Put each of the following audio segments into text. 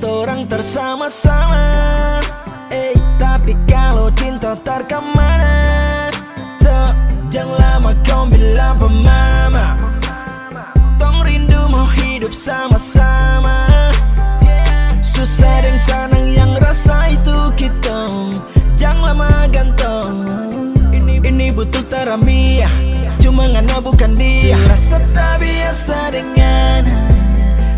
orang tersama-sama. Tapi kalau cinta terkemana, jangan lama kau bilang pemama. Tong rindu mau hidup sama-sama. Susah dan senang yang rasa itu kita. Jangan lama gantong. Ini betul teramiah, cuma ngana bukan dia. Rasa tak biasa dengan,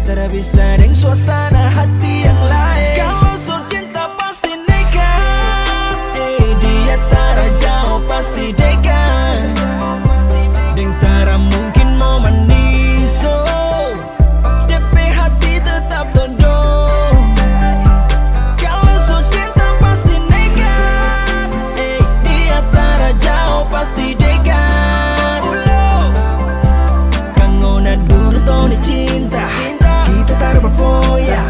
tak bisa dengan suasana hati yang lain. Kalau so cinta pasti nekat, dia tak jauh pasti dekat. Deng tara mungkin mau manis, DP hati tetap todong. Kalau so cinta pasti nekat, dia tak jauh pasti dekat. Kangona dulu toni cinta, kita taruh berfoya.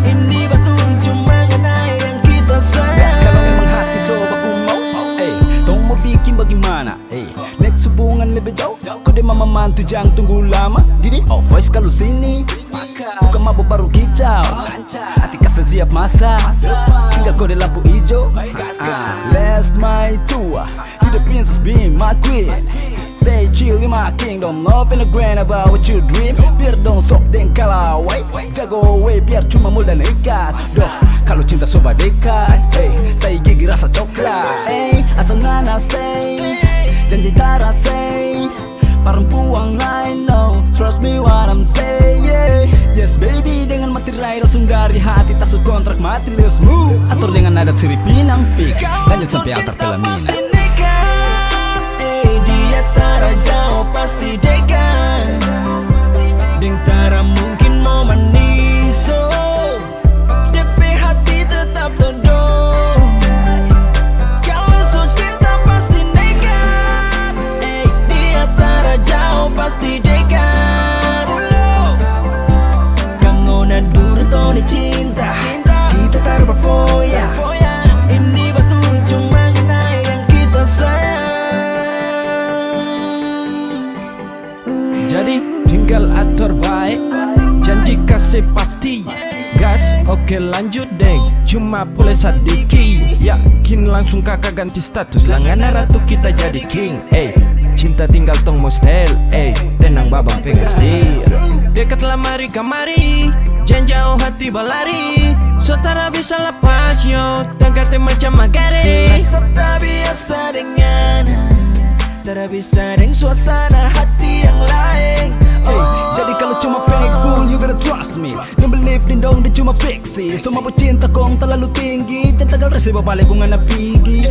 Ini betul cuma ngana yang kita sayang. Kalau memang hati so aku mau, tong mau bikin bagaimana? Next hubungan lebih jauh, kau deh mama mantu jangan tunggu lama. Didi, voice kalau sini, bukan mabuk baru kicau. Hati kasih siap masa, tinggal kau di lampu hijau. Let's my tour, you the princess be my queen. Stay chill in my kingdom, love in the grand about what you dream. Biar dong sok deng kalawai, jago way biar cuma mudah nekat. Doh, kalau cinta sobat dekat, tai gigi rasa coklat. Asal ngana stay, janji tara say. Perempuan lain no, trust me what I'm saying. Yes baby, dengan mati rai langsung dari hati. Tasuk kontrak mati let's move. Atur dengan adat siri pinang fix, lanjut sampai altar pelaminan. Dia tara jauh pasti dekat. Deng tara mungkin mau manis, DP hati tetap todong. Kalau so cinta pasti nekat, dia tara jauh pasti dekat. Kangona dulu toni cinta, kita taruh berfoya. Ini betul cuma ngana yang kita sayang. Jadi tinggal atur baik, janji kasih pasti. Gas, oke lanjut deng, cuma boleh sedikit. Yakin langsung kakak ganti status, langganan ratu kita jadi king. Cinta tinggal tong mostel, tenang babang pegang setir. Dekatlah mari kamari, jangan jauh hati balari. Saudara bisa lepas yo, tangkatnya macam magari. Rasa tak biasa dengan, tak bisa dengan suasana hati yang lain. Jadi kalau cuma fake fool, you gotta trust me. Don't believe din dong, dia cuma fiksi. So mabuk cinta kong terlalu tinggi, jangan tagal resi babalik kung ngana pigi.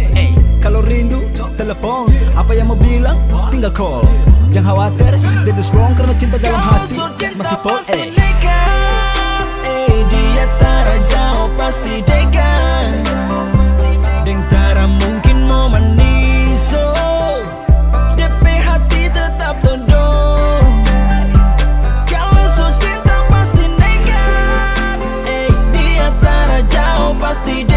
Kalau rindu, telepon, apa yang mau bilang, tinggal call. Jangan khawatir, dia tuh strong karena cinta dalam hati masih full. Dia tara jauh pasti dekat. Deng tara mungkin mau manis, DP hati tetap todong. Kalau so cinta pasti nekat, dia tara jauh pasti dekat.